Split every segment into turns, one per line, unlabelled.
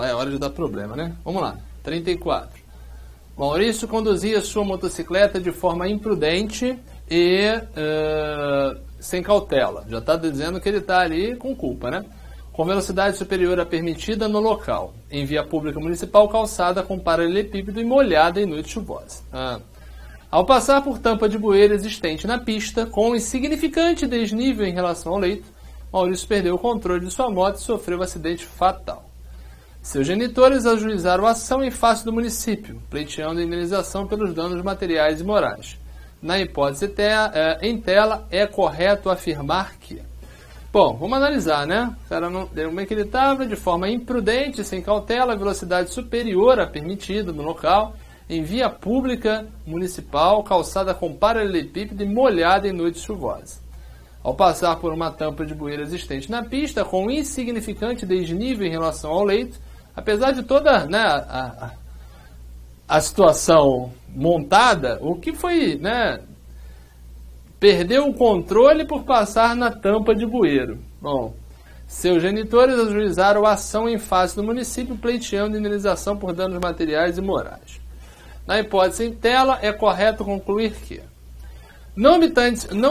É hora de dar problema, né? Vamos lá. 34. Maurício conduzia sua motocicleta de forma imprudente e sem cautela. Já está dizendo que ele está ali com culpa, né? Com velocidade superior à permitida no local, em via pública municipal, calçada com paralelepípedo e molhada em noite chuvosa. Ao passar por tampa de bueiro existente na pista, com um insignificante desnível em relação ao leito, Maurício perdeu o controle de sua moto e sofreu um acidente fatal. Seus genitores ajuizaram a ação em face do município, pleiteando indenização pelos danos materiais e morais. Na hipótese em tela, é correto afirmar que... Bom, vamos analisar, né? O cara como é que ele estava? De forma imprudente, sem cautela, velocidade superior à permitida no local, em via pública municipal, calçada com paralelepípedo e molhada em noite chuvosa. Ao passar por uma tampa de bueiro existente na pista, com um insignificante desnível em relação ao leito, apesar de toda, né, a situação montada, o que foi, né, perdeu o controle por passar na tampa de bueiro. Bom, seus genitores ajuizaram a ação em face do município, pleiteando indenização por danos materiais e morais. Na hipótese em tela, é correto concluir que, não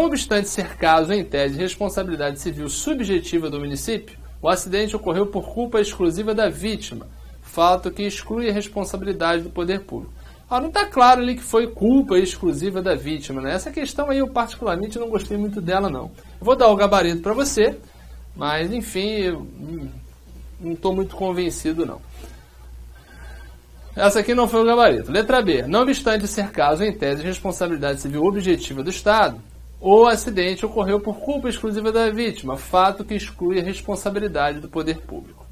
obstante ser caso em tese de responsabilidade civil subjetiva do município, o acidente ocorreu por culpa exclusiva da vítima, fato que exclui a responsabilidade do poder público. Não está claro ali que foi culpa exclusiva da vítima, né? Essa questão aí eu particularmente não gostei muito dela, não. Eu vou dar o gabarito para você, mas enfim, eu não estou muito convencido, não. Essa aqui não foi o gabarito. Letra B. Não obstante ser caso em tese de responsabilidade civil objetiva do Estado, o acidente ocorreu por culpa exclusiva da vítima, fato que exclui a responsabilidade do poder público.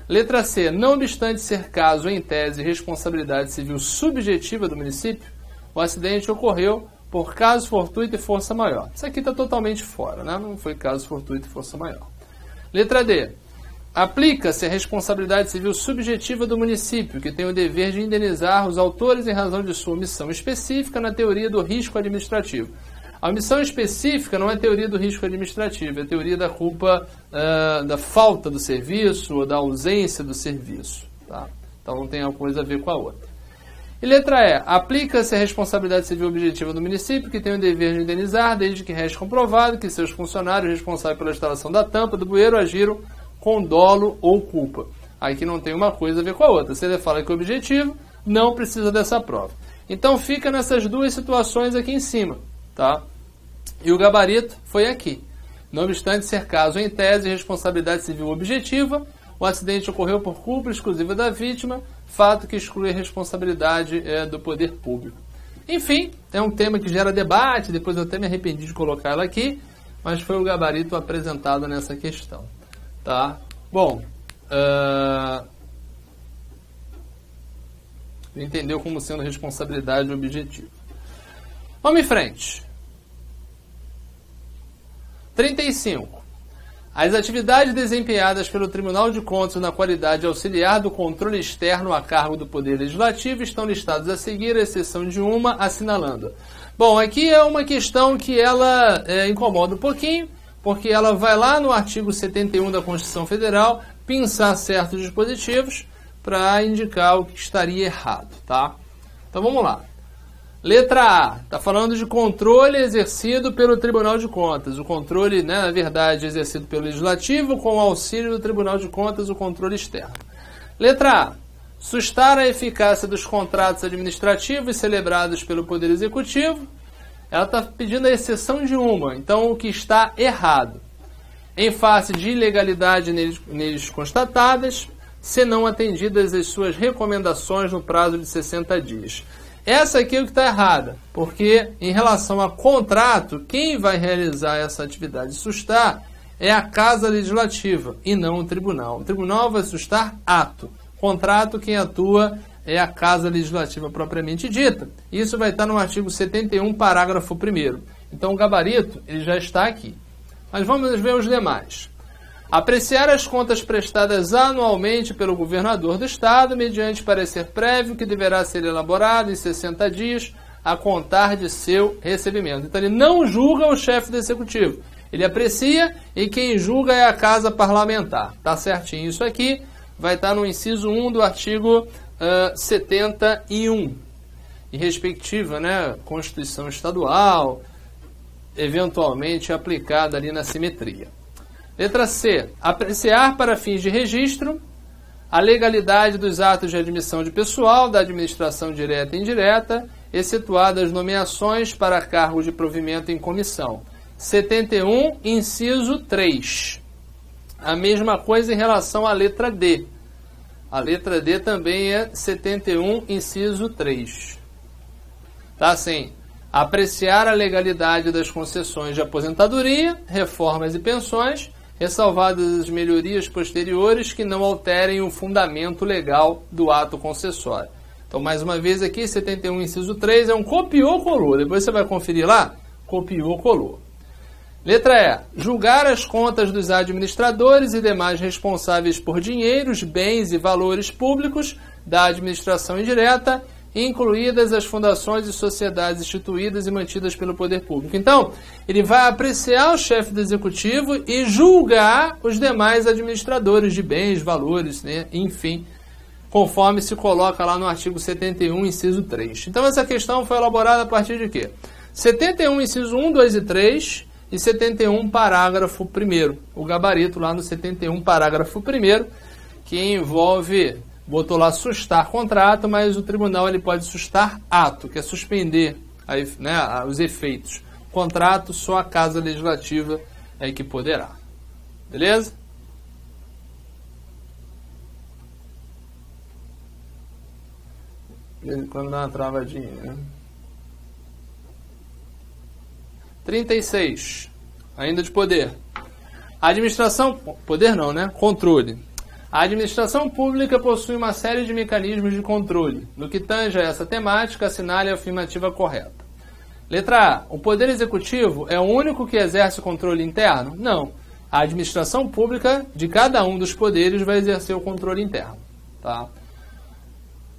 Letra C. Não obstante ser caso em tese de responsabilidade civil subjetiva do município, o acidente ocorreu por caso fortuito e força maior. Isso aqui está totalmente fora, né? Não foi caso fortuito e força maior. Letra D. Aplica-se a responsabilidade civil subjetiva do município, que tem o dever de indenizar os autores em razão de sua omissão específica na teoria do risco administrativo. A omissão específica não é teoria do risco administrativo, é teoria da culpa da falta do serviço ou da ausência do serviço. Tá? Então não tem uma coisa a ver com a outra. E letra E. Aplica-se a responsabilidade civil objetiva do município, que tem o dever de indenizar, desde que reste comprovado que seus funcionários responsáveis pela instalação da tampa do bueiro agiram com dolo ou culpa. Aqui não tem uma coisa a ver com a outra. Se ele fala que é objetivo, não precisa dessa prova. Então fica nessas duas situações aqui em cima. Tá? E o gabarito foi aqui. Não obstante ser caso em tese de responsabilidade civil objetiva, o acidente ocorreu por culpa exclusiva da vítima, fato que exclui a responsabilidade do poder público. Enfim, é um tema que gera debate, depois eu até me arrependi de colocar ela aqui, mas foi o gabarito apresentado nessa questão. Tá? Bom, entendeu como sendo responsabilidade objetiva. Vamos em frente. 35. As atividades desempenhadas pelo Tribunal de Contas na qualidade auxiliar do controle externo a cargo do Poder Legislativo estão listadas a seguir, à exceção de uma, assinalando. Bom, aqui é uma questão que ela incomoda um pouquinho, porque ela vai lá no artigo 71 da Constituição Federal pensar certos dispositivos para indicar o que estaria errado, tá? Então vamos lá. Letra A, está falando de controle exercido pelo Tribunal de Contas. O controle, né, na verdade, exercido pelo Legislativo com o auxílio do Tribunal de Contas, o controle externo. Letra A, sustar a eficácia dos contratos administrativos celebrados pelo Poder Executivo. Ela está pedindo a exceção de uma, então o que está errado. Em face de ilegalidade neles constatadas, se não atendidas as suas recomendações no prazo de 60 dias. Essa aqui é o que está errada, porque em relação a contrato, quem vai realizar essa atividade de sustar é a Casa Legislativa e não o Tribunal. O Tribunal vai sustar ato. Contrato, quem atua é a Casa Legislativa propriamente dita. Isso vai estar no artigo 71, parágrafo 1º. Então o gabarito ele já está aqui. Mas vamos ver os demais. Apreciar as contas prestadas anualmente pelo governador do Estado, mediante parecer prévio que deverá ser elaborado em 60 dias a contar de seu recebimento. Então ele não julga o chefe do Executivo. Ele aprecia e quem julga é a Casa Parlamentar. Tá certinho isso aqui. vai estar no inciso 1 do artigo 71, e respectiva, né, Constituição Estadual, eventualmente aplicada ali na simetria. Letra C. Apreciar para fins de registro a legalidade dos atos de admissão de pessoal da administração direta e indireta, excetuadas as nomeações para cargos de provimento em comissão. 71, inciso 3. A mesma coisa em relação à letra D. A letra D também é 71, inciso 3. Tá assim, apreciar a legalidade das concessões de aposentadoria, reformas e pensões, ressalvadas as melhorias posteriores que não alterem o fundamento legal do ato concessório. Então, mais uma vez aqui, 71, inciso 3, é um copiou, colou. Depois você vai conferir lá, copiou, colou. Letra E. Julgar as contas dos administradores e demais responsáveis por dinheiros, bens e valores públicos da administração indireta, incluídas as fundações e sociedades instituídas e mantidas pelo poder público. Então, ele vai apreciar o chefe do executivo e julgar os demais administradores de bens, valores, né? Enfim, conforme se coloca lá no artigo 71, inciso 3. Então, essa questão foi elaborada a partir de quê? 71, inciso 1, 2 e 3 e 71, parágrafo 1º. O gabarito lá no 71, parágrafo 1º, que envolve, botou lá sustar contrato, mas o tribunal ele pode sustar ato, que é suspender né, os efeitos. Contrato, só a Casa Legislativa é que poderá. Beleza? Quando dá uma travadinha, né? 36. Ainda de poder. Administração... Poder não, né? Controle. A administração pública possui uma série de mecanismos de controle. No que tange a essa temática, assinale a afirmativa correta. Letra A. O Poder Executivo é o único que exerce o controle interno? Não. A administração pública de cada um dos poderes vai exercer o controle interno. Tá?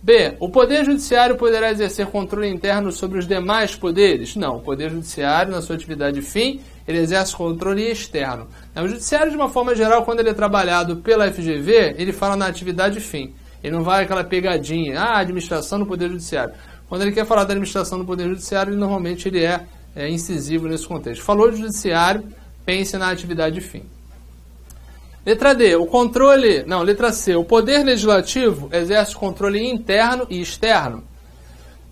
B. O Poder Judiciário poderá exercer controle interno sobre os demais poderes? Não. O Poder Judiciário, na sua atividade fim, ele exerce controle externo. O Judiciário, de uma forma geral, quando ele é trabalhado pela FGV, ele fala na atividade fim. Ele não vai aquela pegadinha, administração do Poder Judiciário. Quando ele quer falar da administração do Poder Judiciário, ele normalmente ele é incisivo nesse contexto. Falou de Judiciário, pense na atividade fim. Letra D, letra C, o Poder Legislativo exerce controle interno e externo.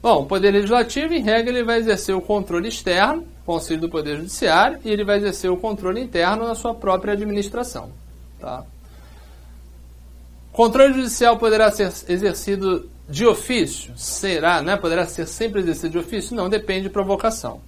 Bom, o Poder Legislativo, em regra, ele vai exercer o controle externo, Conselho do Poder Judiciário, e ele vai exercer o controle interno na sua própria administração. Tá? Controle judicial poderá ser exercido de ofício? Será, né? Poderá ser sempre exercido de ofício? Não, depende de provocação.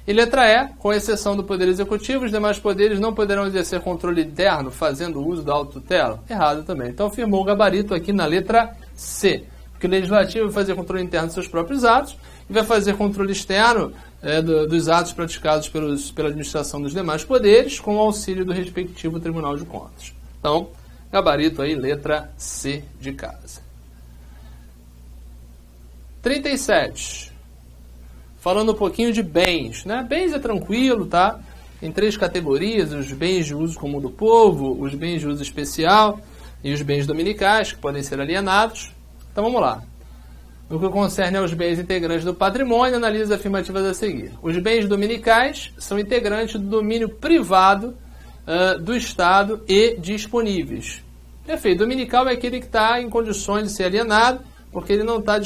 E letra E, com exceção do Poder Executivo, os demais poderes não poderão exercer controle interno fazendo uso da autotutela? Errado também. Então, firmou o gabarito aqui na letra C. Porque o Legislativo vai fazer controle interno dos seus próprios atos e vai fazer controle externo dos atos praticados pela administração dos demais poderes com o auxílio do respectivo Tribunal de Contas. Então, gabarito aí, letra C de casa. 37. Falando um pouquinho de bens, né? Bens é tranquilo, tá? Tem 3 categorias, os bens de uso comum do povo, os bens de uso especial e os bens dominicais, que podem ser alienados. Então vamos lá. No que concerne aos bens integrantes do patrimônio, analise as afirmativas a seguir. Os bens dominicais são integrantes do domínio privado do Estado e disponíveis. Perfeito. Dominical é aquele que está em condições de ser alienado, porque ele não está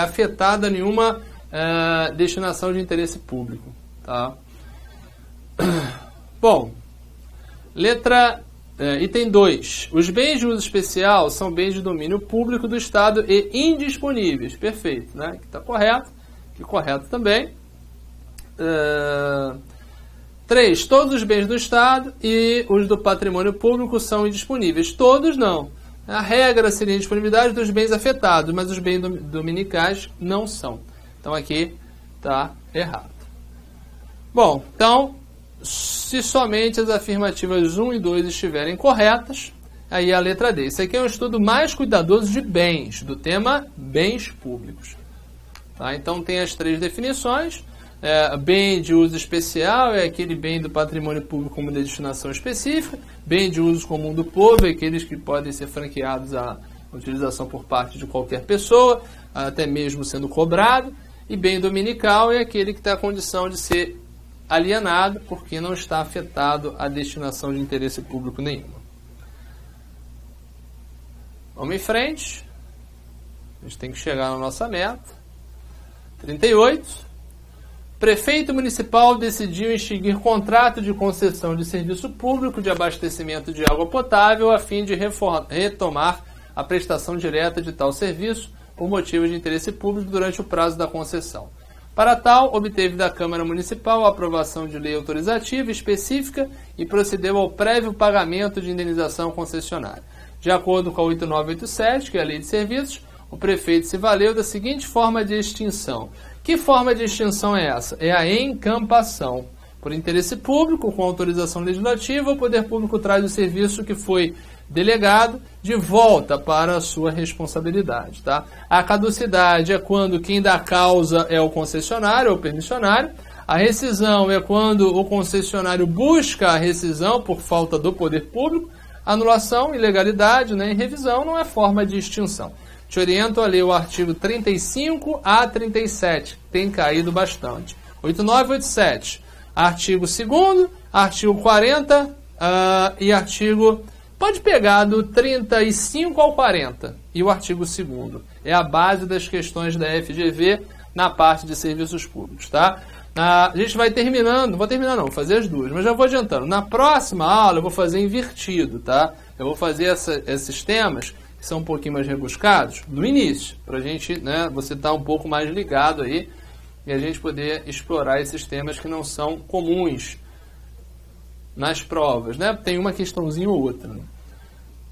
afetado a nenhuma destinação de interesse público. Tá? Bom, item 2. Os bens de uso especial são bens de domínio público do Estado e indisponíveis. Perfeito, né? Que está correto. Que correto também. 3. Todos os bens do Estado e os do patrimônio público são indisponíveis. Todos não. A regra seria a disponibilidade dos bens afetados, mas os bens dominicais não são. Então aqui está errado. Bom, então, se somente as afirmativas 1 e 2 estiverem corretas, aí é a letra D. Isso aqui é um estudo mais cuidadoso de bens, do tema bens públicos. Tá? Então tem as 3 definições, Bem de uso especial é aquele bem do patrimônio público como de destinação específica. Bem de uso comum do povo é aqueles que podem ser franqueados à utilização por parte de qualquer pessoa, até mesmo sendo cobrado. E bem dominical é aquele que tem a condição de ser alienado porque não está afetado à destinação de interesse público nenhum. Vamos em frente. A gente tem que chegar na nossa meta. 38. Prefeito municipal decidiu extinguir contrato de concessão de serviço público de abastecimento de água potável a fim de retomar a prestação direta de tal serviço por motivo de interesse público durante o prazo da concessão. Para tal, obteve da Câmara Municipal a aprovação de lei autorizativa específica e procedeu ao prévio pagamento de indenização concessionária. De acordo com a 8987, que é a Lei de Serviços, o prefeito se valeu da seguinte forma de extinção. Que forma de extinção é essa? É a encampação. Por interesse público, com autorização legislativa, o poder público traz o serviço que foi delegado de volta para a sua responsabilidade. Tá? A caducidade é quando quem dá causa é o concessionário ou permissionário. A rescisão é quando o concessionário busca a rescisão por falta do poder público. Anulação, ilegalidade, né, e revisão não é forma de extinção. Te oriento a ler o artigo 35 a 37, que tem caído bastante. 8987, artigo 2º, artigo 40 e artigo... Pode pegar do 35 ao 40 e o artigo 2º. É a base das questões da FGV na parte de serviços públicos, tá? A gente vai terminando, vou fazer as duas, mas já vou adiantando. Na próxima aula eu vou fazer invertido, tá? Eu vou fazer esses temas que são um pouquinho mais rebuscados no início, para a gente, né, você estar um pouco mais ligado aí e a gente poder explorar esses temas que não são comuns nas provas, né? Tem uma questãozinha ou outra. Né?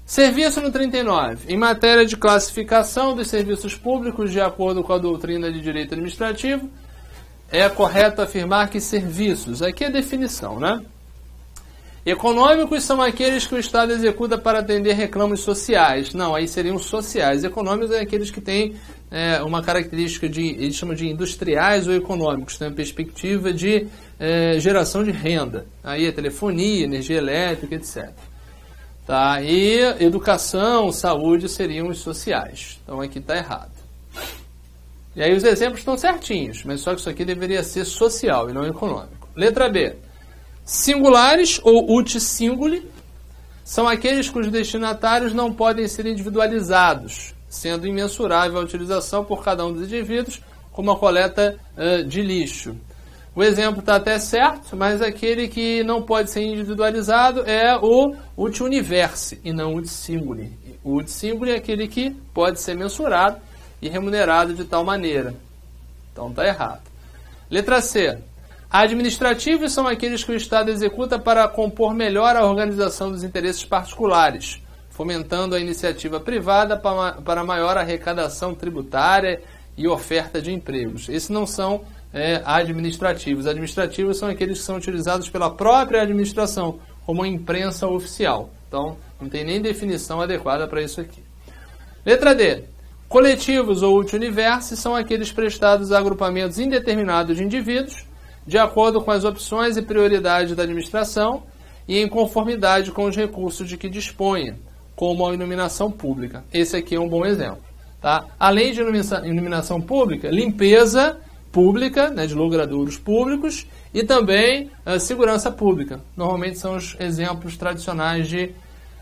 Serviço no 39. Em matéria de classificação dos serviços públicos, de acordo com a doutrina de direito administrativo, é correto afirmar que serviços, aqui é a definição, né? Econômicos são aqueles que o Estado executa para atender reclamos sociais. Não, aí seriam sociais. Econômicos é aqueles que têm uma característica eles chamam de industriais ou econômicos, tem uma perspectiva de geração de renda. Aí é telefonia, energia elétrica, etc. Tá? E educação, saúde seriam os sociais. Então aqui está errado. E aí os exemplos estão certinhos, mas só que isso aqui deveria ser social e não econômico. Letra B. Singulares ou uti singuli são aqueles cujos destinatários não podem ser individualizados, sendo imensurável a utilização por cada um dos indivíduos, como a coleta de lixo. O exemplo está até certo, mas aquele que não pode ser individualizado é o uti universi e não o uti singuli. O uti singuli é aquele que pode ser mensurado e remunerado de tal maneira. Então está errado. Letra C. Administrativos são aqueles que o Estado executa para compor melhor a organização dos interesses particulares, fomentando a iniciativa privada para maior arrecadação tributária e oferta de empregos. Esses não são administrativos. Administrativos são aqueles que são utilizados pela própria administração, como a imprensa oficial. Então, não tem nem definição adequada para isso aqui. Letra D. Coletivos ou uti universi são aqueles prestados a agrupamentos indeterminados de indivíduos, de acordo com as opções e prioridades da administração e em conformidade com os recursos de que disponha, como a iluminação pública. Esse aqui é um bom exemplo. Tá? Além de iluminação pública, limpeza pública, né, de logradouros públicos, e também segurança pública. Normalmente são os exemplos tradicionais de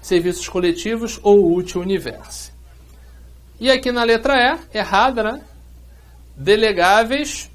serviços coletivos ou uti universi. E aqui na letra E, errada, né? Delegáveis.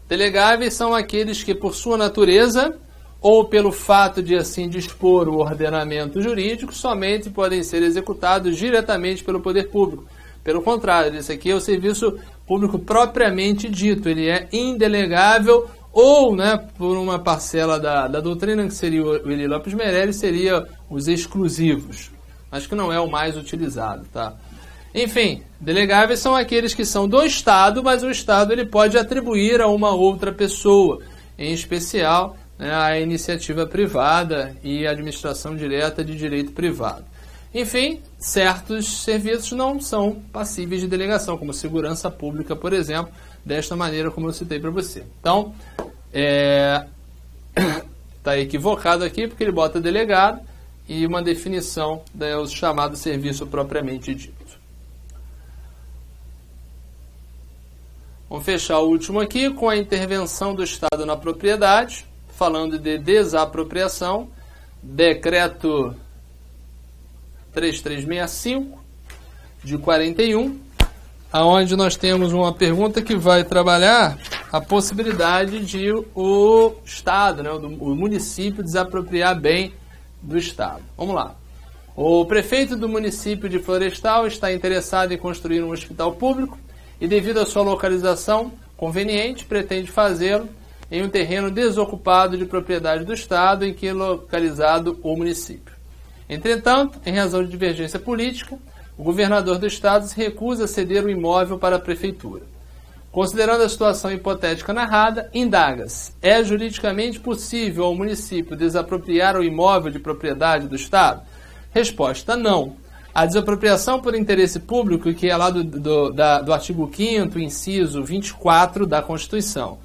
Delegáveis são aqueles que, por sua natureza, ou pelo fato de assim dispor o ordenamento jurídico, somente podem ser executados diretamente pelo poder público. Pelo contrário, esse aqui é o serviço público propriamente dito. Ele é indelegável ou, né, por uma parcela da doutrina, que seria o Eli Lopes Meirelles, seria os exclusivos. Acho que não é o mais utilizado, tá? Enfim, delegáveis são aqueles que são do Estado, mas o Estado ele pode atribuir a uma outra pessoa, em especial, né, a iniciativa privada e a administração direta de direito privado. Enfim, certos serviços não são passíveis de delegação, como segurança pública, por exemplo, desta maneira como eu citei para você. Então, está equivocado aqui porque ele bota delegado e uma definição do chamado serviço propriamente dito. Vamos fechar o último aqui com a intervenção do Estado na propriedade, falando de desapropriação, decreto 3365 de 41, aonde nós temos uma pergunta que vai trabalhar a possibilidade de o Estado, né, o município desapropriar bem do Estado. Vamos lá. O prefeito do município de Florestal está interessado em construir um hospital público e, devido à sua localização conveniente, pretende fazê-lo em um terreno desocupado de propriedade do Estado em que é localizado o município. Entretanto, em razão de divergência política, o governador do Estado se recusa a ceder o imóvel para a prefeitura. Considerando a situação hipotética narrada, indaga-se: é juridicamente possível ao município desapropriar o imóvel de propriedade do Estado? Resposta: não. A desapropriação por interesse público, que é lá do artigo 5º, inciso 24 da Constituição,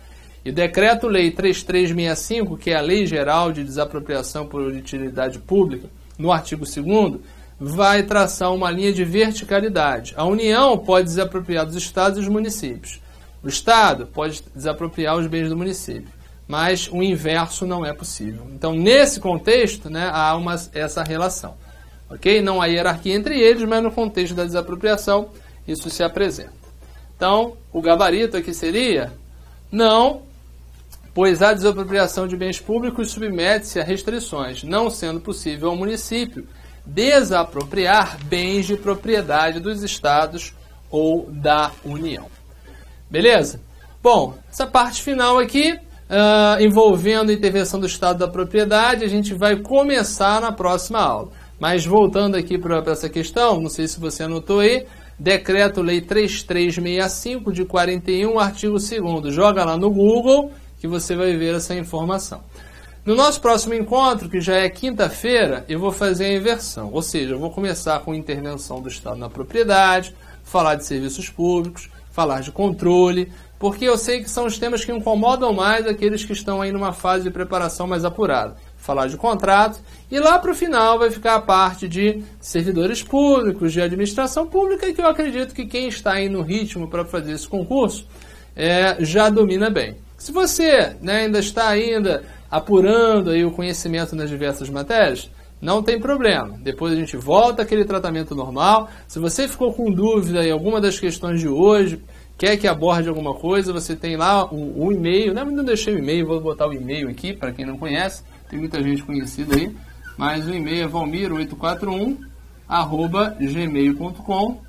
e o Decreto-Lei 3365, que é a Lei Geral de Desapropriação por Utilidade Pública, no artigo 2º, vai traçar uma linha de verticalidade. A União pode desapropriar dos estados e dos municípios. O Estado pode desapropriar os bens do município, mas o inverso não é possível. Então, nesse contexto, né, há essa relação. Ok? Não há hierarquia entre eles, mas no contexto da desapropriação, isso se apresenta. Então, o gabarito aqui seria: não, pois a desapropriação de bens públicos submete-se a restrições, não sendo possível ao município desapropriar bens de propriedade dos estados ou da União. Beleza? Bom, essa parte final aqui, envolvendo a intervenção do Estado da propriedade, a gente vai começar na próxima aula. Mas voltando aqui para essa questão, não sei se você anotou aí, Decreto-Lei 3365 de 41, artigo 2º. Joga lá no Google que você vai ver essa informação. No nosso próximo encontro, que já é quinta-feira, eu vou fazer a inversão. Ou seja, eu vou começar com intervenção do Estado na propriedade, falar de serviços públicos, falar de controle, porque eu sei que são os temas que incomodam mais aqueles que estão aí numa fase de preparação mais apurada. Falar de contrato, e lá para o final vai ficar a parte de servidores públicos, de administração pública, que eu acredito que quem está aí no ritmo para fazer esse concurso já domina bem. Se você, né, ainda está apurando aí o conhecimento nas diversas matérias, não tem problema. Depois a gente volta àquele tratamento normal. Se você ficou com dúvida em alguma das questões de hoje, quer que aborde alguma coisa, você tem lá o e-mail. Não deixei o e-mail, vou botar o e-mail aqui para quem não conhece. Tem muita gente conhecida aí, mas o e-mail é valmir841@gmail.com.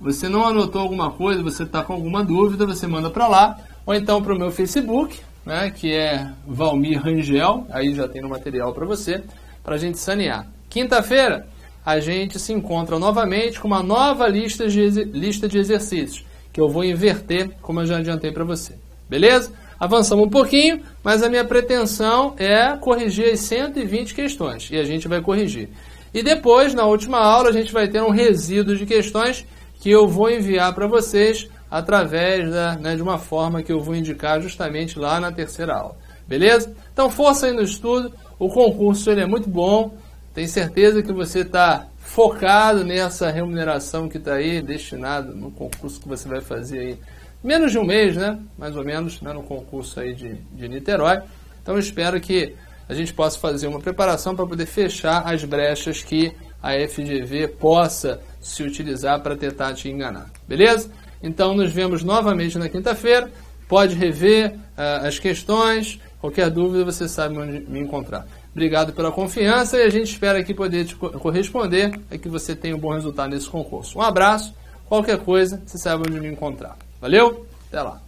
Você não anotou alguma coisa, você está com alguma dúvida, você manda para lá, ou então para o meu Facebook, né, que é Valmir Rangel, aí já tem no material para você, para a gente sanear. Quinta-feira, a gente se encontra novamente com uma nova lista de exercícios, que eu vou inverter, como eu já adiantei para você. Beleza? Avançamos um pouquinho, mas a minha pretensão é corrigir as 120 questões, e a gente vai corrigir. E depois, na última aula, a gente vai ter um resíduo de questões que eu vou enviar para vocês através de uma forma que eu vou indicar justamente lá na terceira aula. Beleza? Então, força aí no estudo. O concurso ele é muito bom. Tenho certeza que você está focado nessa remuneração que está aí, destinada no concurso que você vai fazer aí. Menos de um mês, né? Mais ou menos, né? No concurso aí de Niterói. Então, eu espero que a gente possa fazer uma preparação para poder fechar as brechas que a FGV possa se utilizar para tentar te enganar. Beleza? Então, nos vemos novamente na quinta-feira. Pode rever as questões. Qualquer dúvida, você sabe onde me encontrar. Obrigado pela confiança e a gente espera aqui poder te corresponder e que você tenha um bom resultado nesse concurso. Um abraço. Qualquer coisa, você sabe onde me encontrar. Valeu? Até lá.